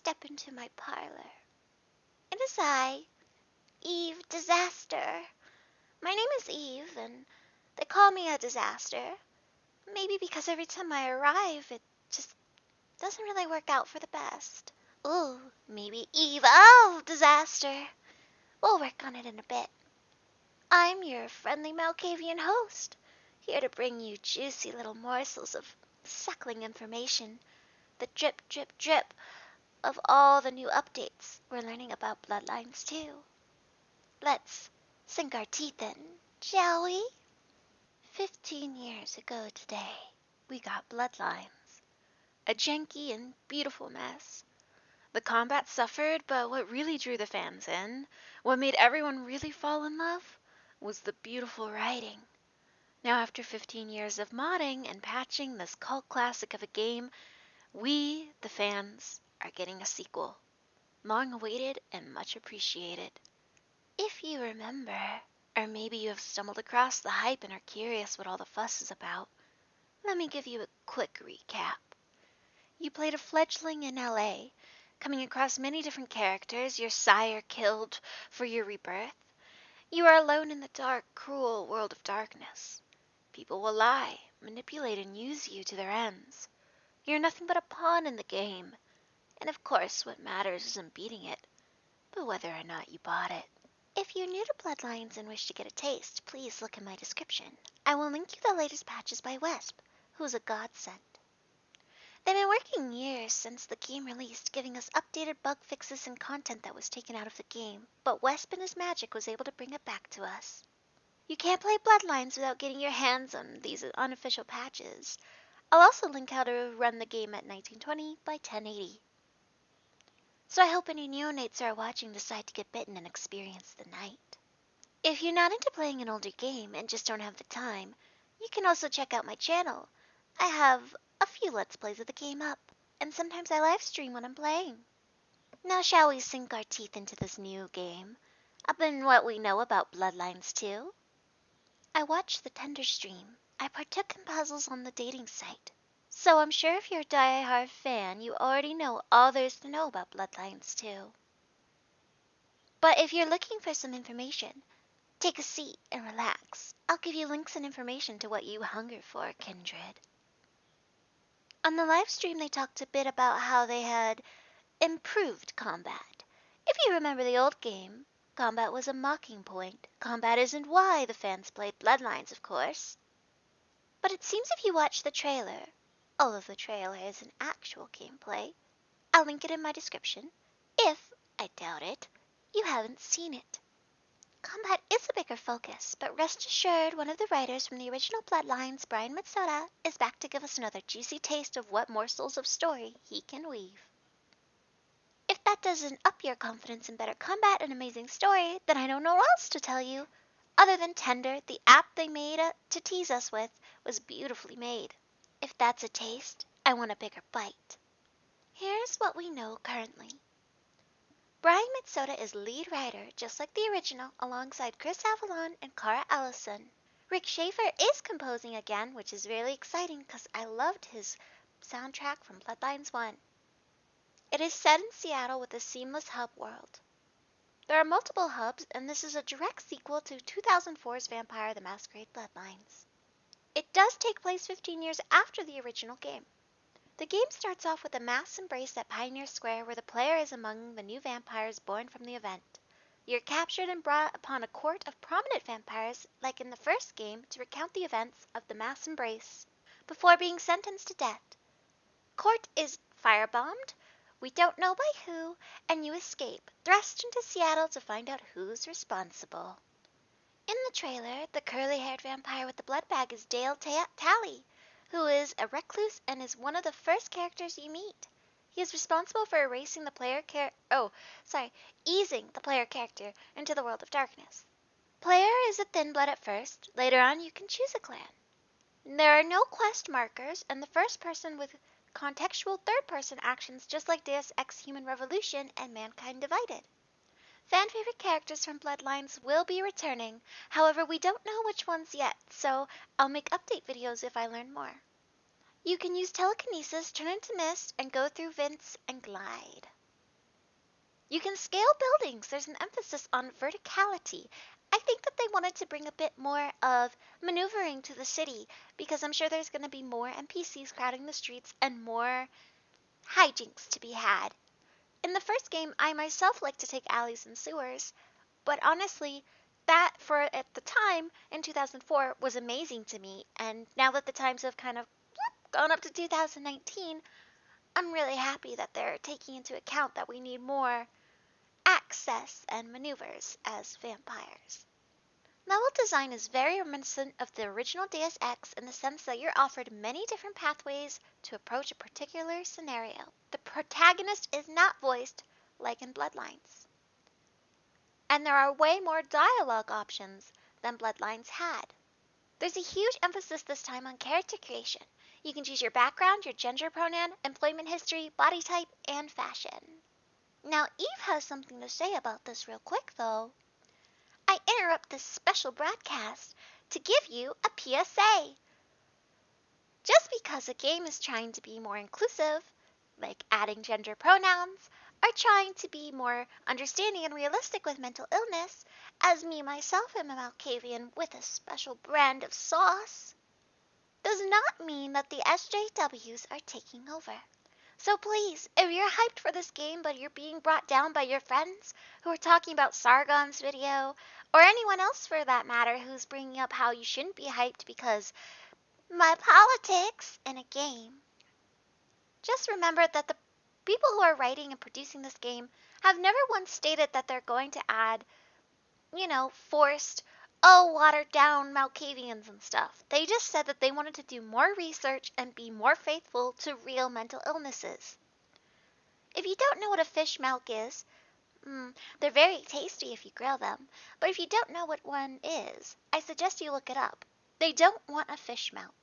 step into my parlor. It is I, Eve Disaster. My name is Eve, and they call me a disaster. Maybe because every time I arrive, it just doesn't really work out for the best. Ooh, maybe Eve of Disaster. We'll work on it in a bit. I'm your friendly Malkavian host, here to bring you juicy little morsels of suckling information, the drip, drip, drip of all the new updates we're learning about Bloodlines 2. Let's sink our teeth in, shall we? 15 years ago today, we got Bloodlines, a janky and beautiful mess. The combat suffered, but what really drew the fans in, what made everyone really fall in love, was the beautiful writing. Now after 15 years of modding and patching this cult classic of a game, we, the fans, are getting a sequel. Long awaited and much appreciated. If you remember, or maybe you have stumbled across the hype and are curious what all the fuss is about, let me give you a quick recap. You played a fledgling in LA, coming across many different characters, your sire killed for your rebirth. You are alone in the dark, cruel world of darkness. People will lie, manipulate, and use you to their ends. You're nothing but a pawn in the game. And of course, what matters isn't beating it, but whether or not you bought it. If you're new to Bloodlines and wish to get a taste, please look in my description. I will link you the latest patches by Wesp, who's a godsend. They've been working years since the game released, giving us updated bug fixes and content that was taken out of the game, but Wesp and his magic was able to bring it back to us. You can't play Bloodlines without getting your hands on these unofficial patches. I'll also link how to run the game at 1920 by 1080. So I hope any neonates who are watching decide to get bitten and experience the night. If you're not into playing an older game and just don't have the time, you can also check out my channel. I have a few Let's Plays of the game up, and sometimes I live stream when I'm playing. Now shall we sink our teeth into this new game, up in what we know about Bloodlines 2? I watched the Tender stream. I partook in puzzles on the dating site. So I'm sure if you're a die-hard fan, you already know all there is to know about Bloodlines 2. But if you're looking for some information, take a seat and relax. I'll give you links and information to what you hunger for, kindred. On the live stream, they talked a bit about how they had improved combat. If you remember the old game, combat was a mocking point. Combat isn't why the fans played Bloodlines, of course. But it seems if you watch the trailer, although the trailer isn't actual gameplay, I'll link it in my description. If, I doubt it, you haven't seen it. Combat is a bigger focus, but rest assured one of the writers from the original Bloodlines, Brian Mitsoda, is back to give us another juicy taste of what morsels of story he can weave. If that doesn't up your confidence in better combat and amazing story, then I don't know what else to tell you. Other than Tender, the app they made to tease us with was beautifully made. If that's a taste, I want a bigger bite. Here's what we know currently. Brian Mitsoda is lead writer, just like the original, alongside Chris Avalon and Cara Ellison. Rick Schaefer is composing again, which is really exciting because I loved his soundtrack from Bloodlines 1. It is set in Seattle with a seamless hub world. There are multiple hubs, and this is a direct sequel to 2004's Vampire the Masquerade Bloodlines. It does take place 15 years after the original game. The game starts off with a mass embrace at Pioneer Square where the player is among the new vampires born from the event. You're captured and brought upon a court of prominent vampires, like in the first game, to recount the events of the mass embrace, before being sentenced to death. Court is firebombed, we don't know by who, and you escape, thrust into Seattle to find out who's responsible. In the trailer, the curly-haired vampire with the blood bag is Dale Talley, who is a recluse and is one of the first characters you meet. He is responsible for easing the player character into the world of darkness. Player is a thin blood at first. Later on, you can choose a clan. There are no quest markers, and the first person with contextual third-person actions just like Deus Ex Human Revolution and Mankind Divided. Fan favorite characters from Bloodlines will be returning, however we don't know which ones yet, so I'll make update videos if I learn more. You can use telekinesis, turn into mist, and go through vents and glide. You can scale buildings. There's an emphasis on verticality. I think that they wanted to bring a bit more of maneuvering to the city because I'm sure there's going to be more NPCs crowding the streets and more hijinks to be had. In the first game, I myself like to take alleys and sewers, but honestly, that for at the time in 2004 was amazing to me. And now that the times have kind of gone up to 2019, I'm really happy that they're taking into account that we need more access and maneuvers as vampires. Level design is very reminiscent of the original Deus Ex in the sense that you're offered many different pathways to approach a particular scenario. The protagonist is not voiced like in Bloodlines, and there are way more dialogue options than Bloodlines had. There's a huge emphasis this time on character creation. You can choose your background, your gender pronoun, employment history, body type, and fashion. Now, Eve has something to say about this real quick, though. I interrupt this special broadcast to give you a PSA. Just because a game is trying to be more inclusive, like adding gender pronouns, or trying to be more understanding and realistic with mental illness, as me myself am a Malkavian with a special brand of sauce, does not mean that the SJWs are taking over. So please, if you're hyped for this game but you're being brought down by your friends who are talking about Sargon's video, or anyone else for that matter who's bringing up how you shouldn't be hyped because my politics in a game, just remember that the people who are writing and producing this game have never once stated that they're going to add, forced, watered down Malkavians and stuff. They just said that they wanted to do more research and be more faithful to real mental illnesses. If you don't know what a fish milk is, they're very tasty if you grill them, but if you don't know what one is, I suggest you look it up. They don't want a fish milk.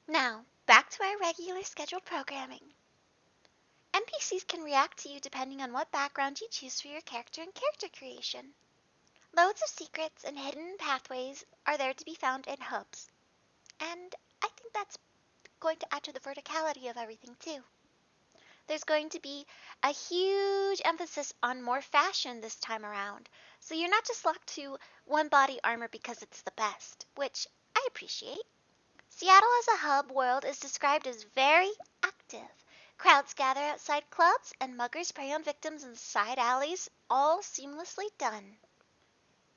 Now, back to our regular scheduled programming. NPCs can react to you depending on what background you choose for your character and character creation. Loads of secrets and hidden pathways are there to be found in hubs, and I think that's going to add to the verticality of everything too. There's going to be a huge emphasis on more fashion this time around, so you're not just locked to one body armor because it's the best, which I appreciate. Seattle as a hub world is described as very active. Crowds gather outside clubs, and muggers prey on victims in side alleys, all seamlessly done.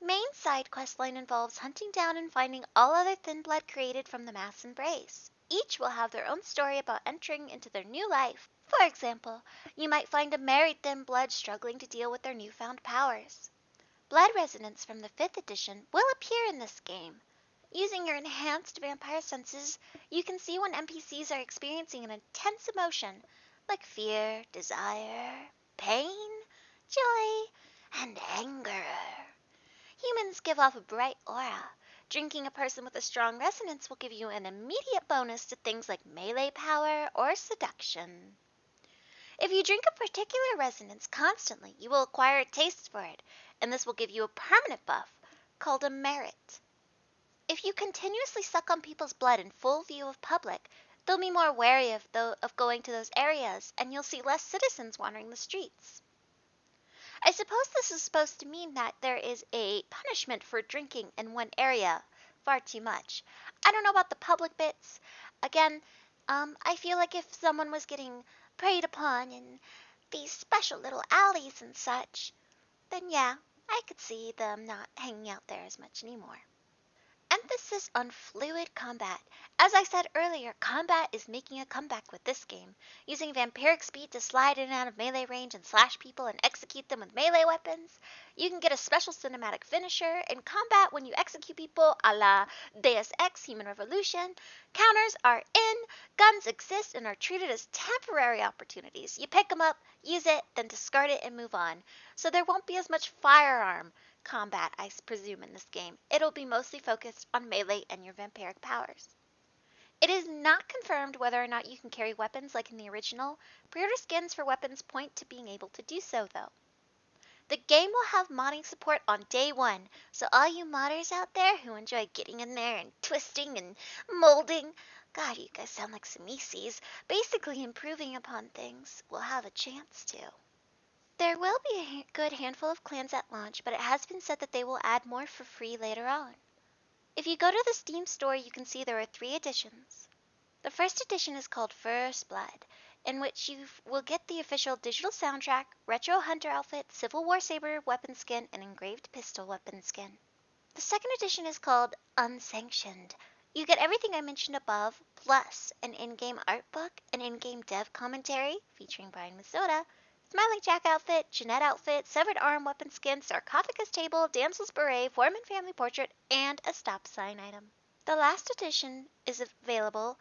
Main side questline involves hunting down and finding all other thin blood created from the mass embrace. Each will have their own story about entering into their new life. For example, you might find a married thin blood struggling to deal with their newfound powers. Blood resonance from the 5th edition will appear in this game. Using your enhanced vampire senses, you can see when NPCs are experiencing an intense emotion, like fear, desire, pain, joy, and anger. Humans give off a bright aura. Drinking a person with a strong resonance will give you an immediate bonus to things like melee power or seduction. If you drink a particular resonance constantly, you will acquire a taste for it, and this will give you a permanent buff called a merit. If you continuously suck on people's blood in full view of public, they'll be more wary of going to those areas, and you'll see less citizens wandering the streets. I suppose this is supposed to mean that there is a punishment for drinking in one area far too much. I don't know about the public bits. Again, I feel like if someone was getting preyed upon in these special little alleys and such, then yeah, I could see them not hanging out there as much anymore. Emphasis on fluid combat. As I said earlier, combat is making a comeback with this game. Using vampiric speed to slide in and out of melee range and slash people and execute them with melee weapons. You can get a special cinematic finisher in combat when you execute people a la Deus Ex Human Revolution. Counters are in, guns exist and are treated as temporary opportunities. You pick them up, use it, then discard it and move on. So there won't be as much firearm combat, I presume, in this game. It'll be mostly focused on melee and your vampiric powers. It is not confirmed whether or not you can carry weapons like in the original. Pre-order skins for weapons point to being able to do so, though. The game will have modding support on day one, so all you modders out there who enjoy getting in there and twisting and molding, God, you guys sound like some Mises, basically improving upon things, will have a chance to. There will be a good handful of clans at launch, but it has been said that they will add more for free later on. If you go to the Steam store, you can see there are 3 editions. The first edition is called First Blood, in which you will get the official digital soundtrack, retro hunter outfit, Civil War saber weapon skin, and engraved pistol weapon skin. The second edition is called Unsanctioned. You get everything I mentioned above, plus an in-game art book, an in-game dev commentary featuring Brian Masoda, Smiling Jack outfit, Jeanette outfit, severed arm weapon skin, sarcophagus table, damsel's beret, Foreman family portrait, and a stop sign item. The last edition is available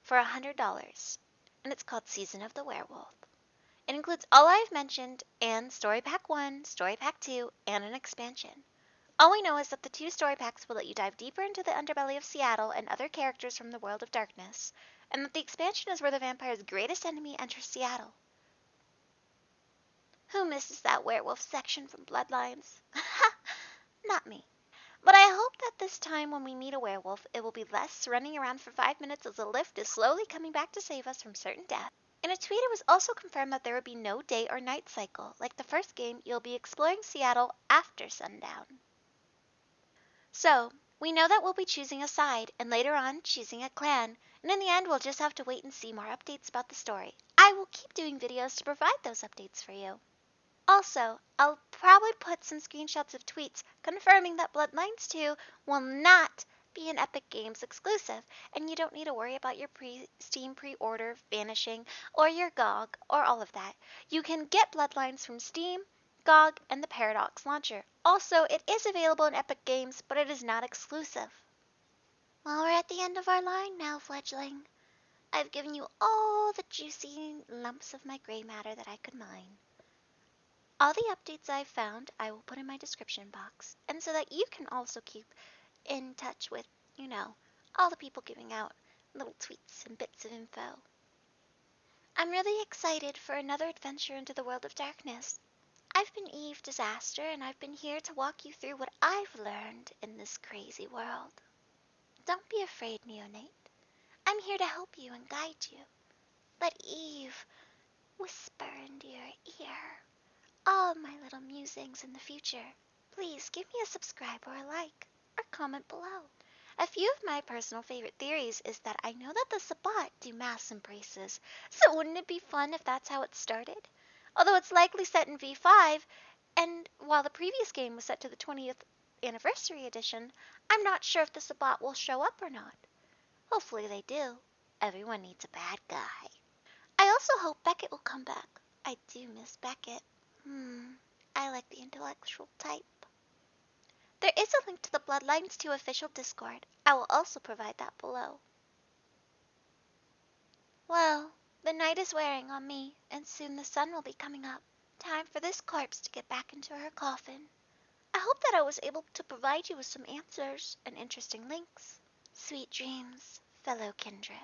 for $100, and it's called Season of the Werewolf. It includes all I've mentioned and Story Pack 1, Story Pack 2, and an expansion. All we know is that the 2 story packs will let you dive deeper into the underbelly of Seattle and other characters from the world of darkness, and that the expansion is where the vampire's greatest enemy enters Seattle. Who misses that werewolf section from Bloodlines? Not me. But I hope that this time when we meet a werewolf, it will be less running around for 5 minutes as a lift is slowly coming back to save us from certain death. In a tweet, it was also confirmed that there would be no day or night cycle. Like the first game, you'll be exploring Seattle after sundown. So, we know that we'll be choosing a side, and later on, choosing a clan, and in the end, we'll just have to wait and see more updates about the story. I will keep doing videos to provide those updates for you. Also, I'll probably put some screenshots of tweets confirming that Bloodlines 2 will not be an Epic Games exclusive, and you don't need to worry about your Steam pre-order vanishing or your GOG or all of that. You can get Bloodlines from Steam, GOG, and the Paradox launcher. Also, it is available in Epic Games, but it is not exclusive. Well, we're at the end of our line now, fledgling. I've given you all the juicy lumps of my gray matter that I could mine. All the updates I've found, I will put in my description box, and so that you can also keep in touch with, all the people giving out little tweets and bits of info. I'm really excited for another adventure into the world of darkness. I've been Eve Disaster, and I've been here to walk you through what I've learned in this crazy world. Don't be afraid, Neonate. I'm here to help you and guide you. Let Eve whisper into your ear all my little musings in the future. Please give me a subscribe or a like, or comment below. A few of my personal favorite theories is that I know that the Sabbat do mass embraces, so wouldn't it be fun if that's how it started? Although it's likely set in V5, and while the previous game was set to the 20th anniversary edition, I'm not sure if the Sabbat will show up or not. Hopefully they do. Everyone needs a bad guy. I also hope Beckett will come back. I do miss Beckett. I like the intellectual type. There is a link to the Bloodlines 2 official Discord. I will also provide that below. Well, the night is wearing on me, and soon the sun will be coming up. Time for this corpse to get back into her coffin. I hope that I was able to provide you with some answers and interesting links. Sweet dreams, fellow kindred.